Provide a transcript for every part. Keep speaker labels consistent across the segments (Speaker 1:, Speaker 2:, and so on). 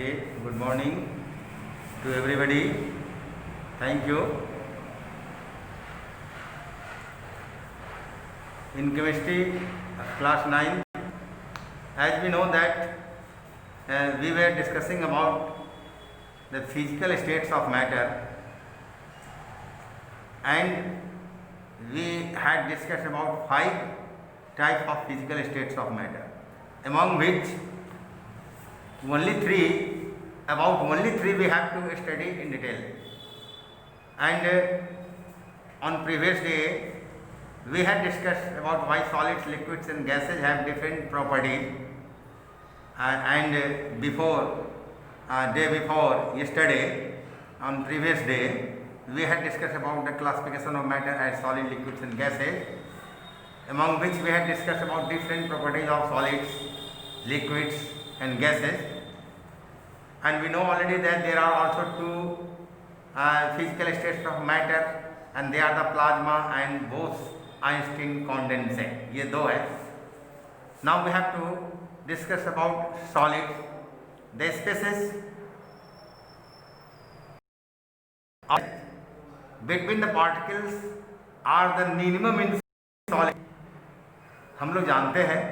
Speaker 1: Okay, good morning to everybody. Thank you. In chemistry, class 9, as we know that we were discussing about the physical states of matter, and we had discussed about 5 types of physical states of matter, among which only three we have to study in detail. And on previous day we had discussed about why solids, liquids and gases have different properties, and before yesterday, on previous day, we had discussed about the classification of matter as solid, liquids and gases, among which we had discussed about different properties of solids, liquids and gases. And we know already that there are also 2 physical states of matter, and they are the plasma and Bose-Einstein condensate. ये 2 है. Now we have to discuss about solids. The spaces between the particles are the minimum in solid. हम लोग जानते हैं,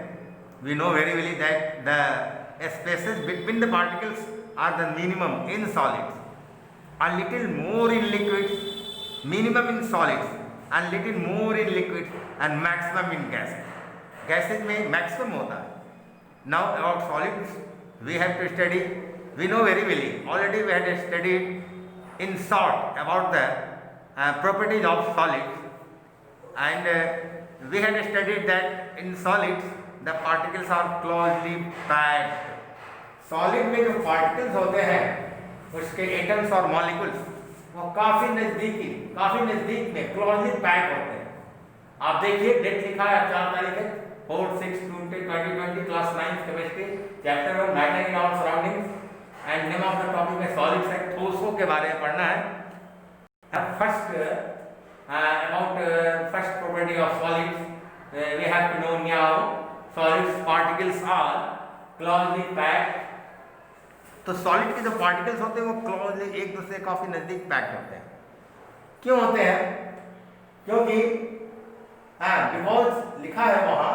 Speaker 1: we know very well that the spaces between the particles are the minimum in solids, a little more in liquids, minimum in solids, and little more in liquids, and maximum in gases. Gases में maximum होता है. Now about solids we have to study. We know very well, already we had studied in short about the properties of solids, and we had studied that in solids the particles are closely packed. Solid में जो particles होते हैं उसके atoms और molecules वो काफ़ी नज़दीक में क्लोजली पैक होते हैं. आप देखिए, डेट लिखा है 4 तारीख है, 4/6/2020, class 9 chemistry, chapter 1 matter in our surroundings, and name of the topic है सॉलिड्स है. ठोसों के बारे में पढ़ना है. First about first property of solids we have to know now solids particles are closely packed. तो सॉलिड के जो पार्टिकल्स होते हैं वो क्लोजली एक दूसरे काफी नजदीक पैक्ड होते हैं. क्यों होते हैं? क्योंकि बिकॉज लिखा है वहां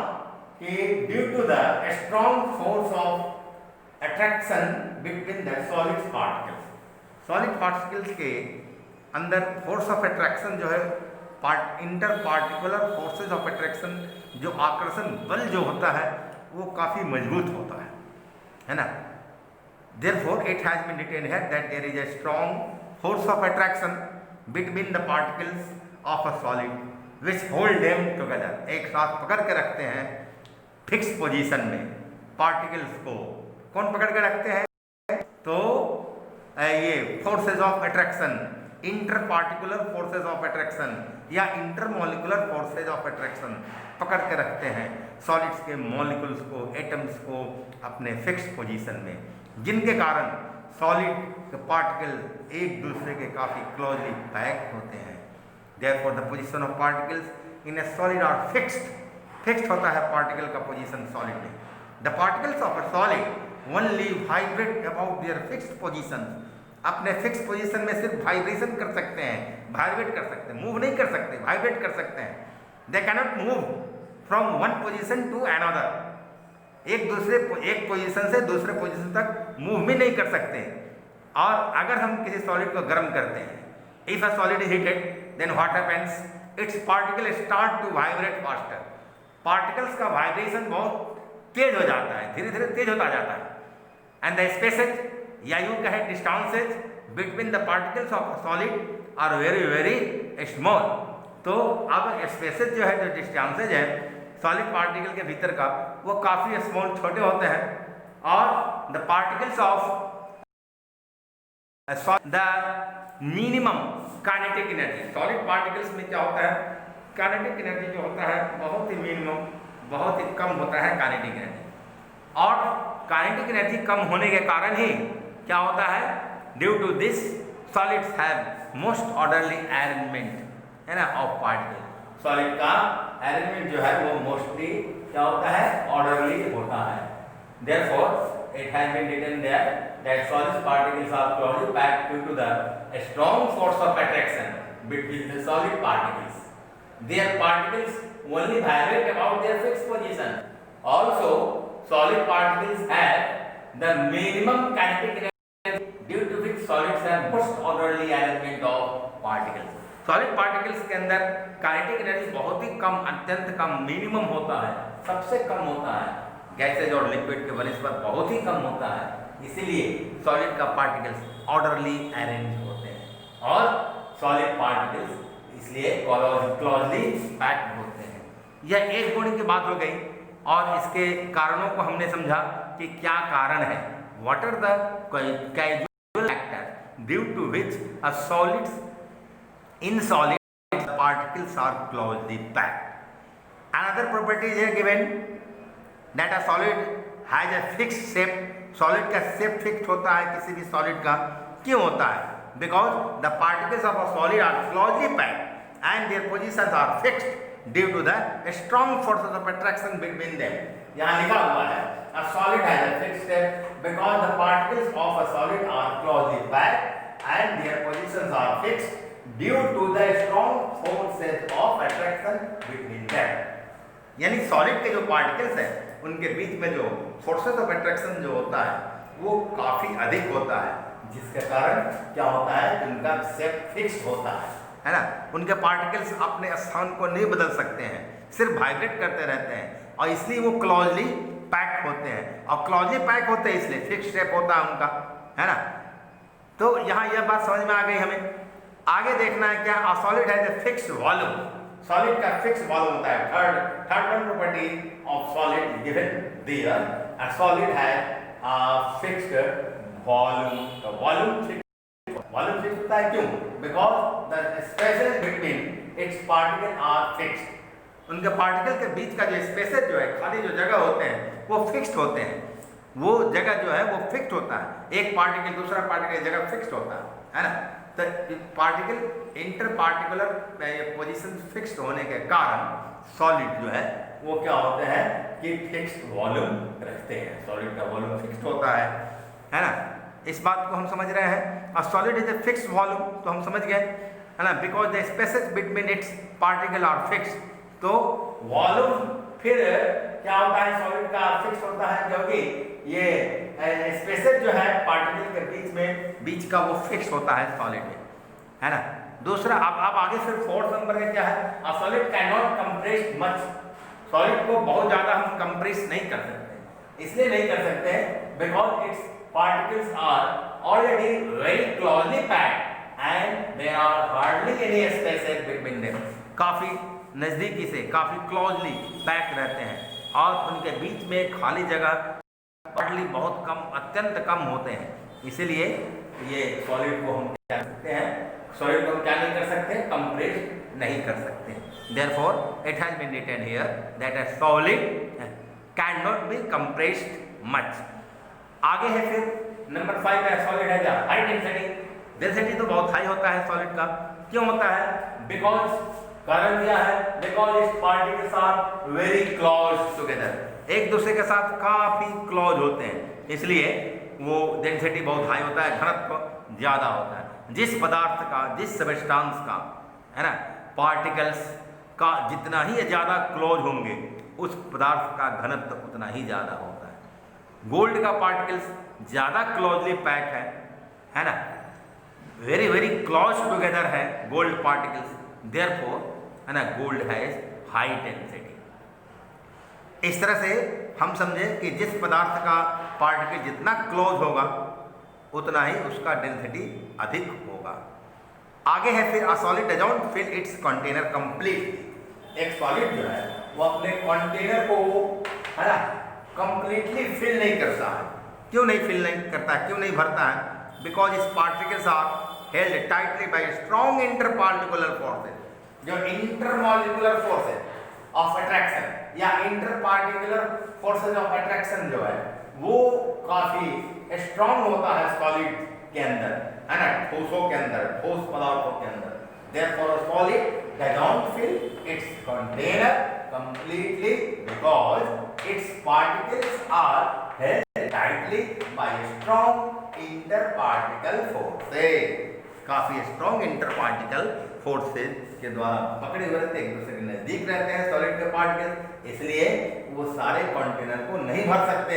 Speaker 1: कि due to the strong force of attraction between the solid particles. Solid particles के अंदर फोर्स ऑफ अट्रैक्शन जो है, inter particular forces of attraction, जो आकर्षण बल जो होता है वो काफी मजबूत होता है ना. Therefore, it has been written here that there is a strong force of attraction between the particles of a solid which hold them together. एक साथ पकड़ के रखते हैं फिक्स पोजीशन में. पार्टिकल्स को कौन पकड़ के रखते हैं? तो ये forces of attraction, inter particular forces of attraction या इंटरमोलिकुलर फोर्सेज ऑफ अट्रैक्शन पकड़ के रखते हैं सॉलिड्स के मॉलिक्यूल्स को, एटम्स को अपने फिक्स पोजीशन में, जिनके कारण सॉलिड के पार्टिकल एक दूसरे के काफ़ी क्लोजली पैक्ड होते हैं. Therefore the position of particles in a solid are fixed होता है पार्टिकल का पोजीशन सॉलिड में. The particles of a solid only vibrate about their fixed position. अपने फिक्स पोजीशन में सिर्फ वाइब्रेशन कर सकते हैं, वाइब्रेट कर सकते हैं, मूव नहीं कर सकते, वाइब्रेट कर सकते हैं. They cannot move from one position to another. एक पोजीशन से दूसरे पोजीशन तक मूव भी नहीं कर सकते. और अगर हम किसी सॉलिड को गर्म करते हैं, if a solid is heated, then what happens? Its particle start to vibrate faster. Particles का वाइब्रेशन बहुत तेज हो जाता है, धीरे धीरे तेज होता जाता है. एंड द स्पेसेज या यूं कहे distances between the particles of solid are very very small. तो अब स्पेसेज जो है, जो डिस्टेंसेज है सॉलिड पार्टिकल के भीतर का, वो काफ़ी स्मॉल, छोटे होते हैं. और the particles of the minimum kinetic energy, solid particles में क्या होता है, काइनेटिक एनर्जी जो होता है बहुत ही मिनिमम, बहुत ही कम होता है काइनेटिक एनर्जी. और काइनेटिक एनर्जी कम होने के कारण ही क्या होता है, due to this solids have most orderly arrangement, है ना, ऑफ पार्टिकल. सॉलिड का अरेंजमेंट जो है वो मोस्टली क्या होता है, ऑर्डरली होता है. Therefore it has been written there that solid particles are closely packed due to the strong force of attraction between the solid particles. Their particles only vibrate about their fixed position. Also, solid particles have the minimum kinetic energy due to which solids have most orderly arrangement of particles. Solid particles के अंदर kinetic energy बहुत ही कम, अत्यंत कम, minimum होता है, सबसे कम होता है, gases और लिक्विड के बनस्पत बहुत ही कम होता है, इसीलिए सॉलिड का पार्टिकल्स ऑर्डरली अरेंज होते हैं और सॉलिड पार्टिकल्स इसलिए क्लोजली पैक्ड होते हैं। यह एक गुण की बात हो गई और इसके कारणों को हमने समझा कि क्या कारण है, what are the causal factor due to which a solids in solid particles are closely packed. Another property is here given that a solid has a fixed shape. Solid का shape fixed होता है किसी भी solid का, क्यों होता है? Because the particles of a solid are closely packed and their positions are fixed due to the strong forces of attraction between them. यहाँ लिखा हुआ है a solid has a fixed shape because the particles of a solid are closely packed and their positions are fixed due to the strong forces of attraction between them. यानी solid के जो particles हैं उनके बीच में जो forces of attraction जो होता है वो काफ़ी अधिक होता है, जिसके कारण क्या होता है कि उनका शेप फिक्स्ड होता है ना। उनके पार्टिकल्स अपने स्थान को नहीं बदल सकते हैं, सिर्फ वाइब्रेट करते रहते हैं और इसलिए वो क्लोजली पैक होते हैं और क्लोजली पैक होते हैं इसलिए फिक्स शेप होता है उनका, है ना। तो यहाँ यह बात समझ में आ गई हमें। आगे देखना है क्या, a solid has a fixed volume. Solid का फिक्स्ड वॉल्यूम होता है। Third one property of solid given there, a solid has a fixed volume. The volume fix होता है क्यों? Because the spaces between its particle are fixed. उनके particle के बीच का जो स्पेसेस जो है, खाली जो जगह होते हैं वो फिक्स्ड होते हैं, वो जगह जो है वो फिक्स्ड होता है, एक पार्टिकल दूसरा पार्टिकल जगह फिक्स्ड होता है ना। तो particle inter particular position fixed होने के कारण सॉलिड जो है वो क्या होते हैं कि फिक्स्ड वॉल्यूम रखते हैं। सॉलिड का वॉल्यूम फिक्स्ड होता है ना। इस बात को हम समझ रहे हैं। और solid is a fixed volume तो हम समझ गए, है ना, because the spaces between its particle are fixed. तो वॉल्यूम फिर क्या होता है, सॉलिड का फिक्स होता है क्योंकि ये स्पेसेस जो है पार्टिकल के बीच का वो फिक्स होता है सॉलिड में, है ना। दूसरा अब आगे फिर फोर्थ नंबर में क्या है, अ solid can not compress much. Solid को बहुत ज़्यादा हम कंप्रेस नहीं कर सकते, इसलिए नहीं कर सकते because its particles are already very closely packed and there are hardly any spaces between them. काफ़ी नज़दीकी से, काफ़ी क्लोजली पैक रहते हैं और उनके बीच में खाली जगह हार्डली बहुत कम, अत्यंत कम होते हैं। इसीलिए ये सॉलिड को हम क्या कर सकते हैं, सॉलिड को हम क्या नहीं कर सकते, कंप्रेस नहीं कर सकते। Therefore it has been written here that a solid can not be compressed much. आगे है फिर नंबर 5 है, सॉलिड है क्या, हाई डेंसिटी। डेंसिटी तो बहुत हाई होता है सॉलिड का, क्यों होता है? बिकॉज कारण क्या है, because its particles are very close together, एक दूसरे के साथ काफ़ी क्लोज होते हैं, इसलिए वो डेंसिटी बहुत हाई होता है, घनत्व ज़्यादा होता है। जिस पदार्थ का, जिस सब्सटेंस का, है ना, पार्टिकल्स का जितना ही ज़्यादा क्लोज होंगे उस पदार्थ का घनत्व उतना ही ज़्यादा होता है। गोल्ड का पार्टिकल्स ज़्यादा क्लोजली पैक है ना, वेरी वेरी क्लोज टुगेदर है गोल्ड पार्टिकल्स, देयरफॉर, है ना, गोल्ड हैज हाई डेंसिटी। इस तरह से हम समझे कि जिस पदार्थ का पार्टिकल जितना क्लोज होगा उतना ही उसका डेंसिटी अधिक होगा। आगे है फिर a solid does not fill it's container completely. एक सॉलिड जो है वो अपने कंटेनर को, है ना, कंप्लीटली फिल नहीं करता है। क्यों नहीं फिल नहीं करता है, क्यों नहीं भरता है? Because its particles are held tightly by strong interparticular forces. जो इंटरमॉलिक्यूलर फोर्सेस ऑफ अट्रैक्शन या इंटरपार्टिकुलर फोर्सेस ऑफ अट्रैक्शन जो है वो काफी स्ट्रॉन्ग होता है सॉलिड के अंदर, है ना, ठोसों के अंदर, ठोस पदार्थों के अंदर। Therefore, a solid does not fill its container completely because its particles are held tightly by strong interparticle forces, काफी स्ट्रॉन्ग इंटरपार्टिकल फोर्सेस के द्वारा पकड़े हुए रहते हैं, एक दूसरे के नजदीक रहते हैं सॉलिड के पार्टिकल, इसलिए वो सारे कंटेनर को नहीं भर सकते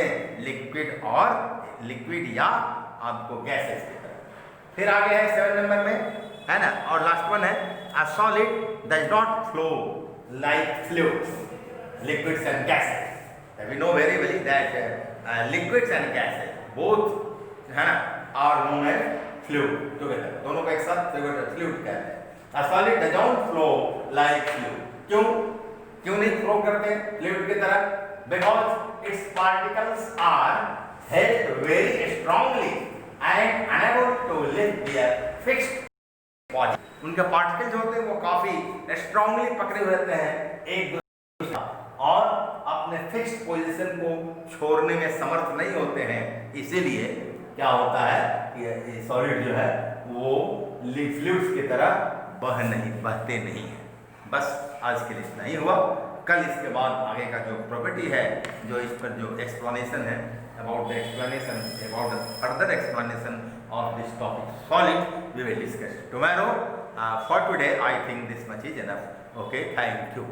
Speaker 1: लिक्विड या आपको गैसेस की तरह। फिर आगे है 7 नंबर में, है ना, और लास्ट वन है a solid does not flow like fluids, liquids and gases. We know very well that liquids and gases both, है ना, are known as fluid together. दोनों को एक साथ fluid कहते हैं. A solid does not flow like fluid. क्यों नहीं फ्लो करते फ्लूइड की तरह? Because its particles are held very strongly and unable to leave their fixed position. उनके पार्टिकल्स होते हैं वो काफी स्ट्रांगली पकड़े हुए रहते हैं एक दूसरे और अपने फिक्स्ड पोजीशन को छोड़ने में समर्थ नहीं होते हैं, इसीलिए क्या होता है कि ये सॉलिड जो है वो फ्लूइड्स की तरह बहते नहीं है। बस आज के लिए इतना ही हुआ। कल इसके बाद आगे का जो प्रॉपर्टी है, जो इस पर जो एक्सप्लेनेशन है about the further explanation of this topic solid we will discuss tomorrow. For today I think this much is enough. Okay, thank you.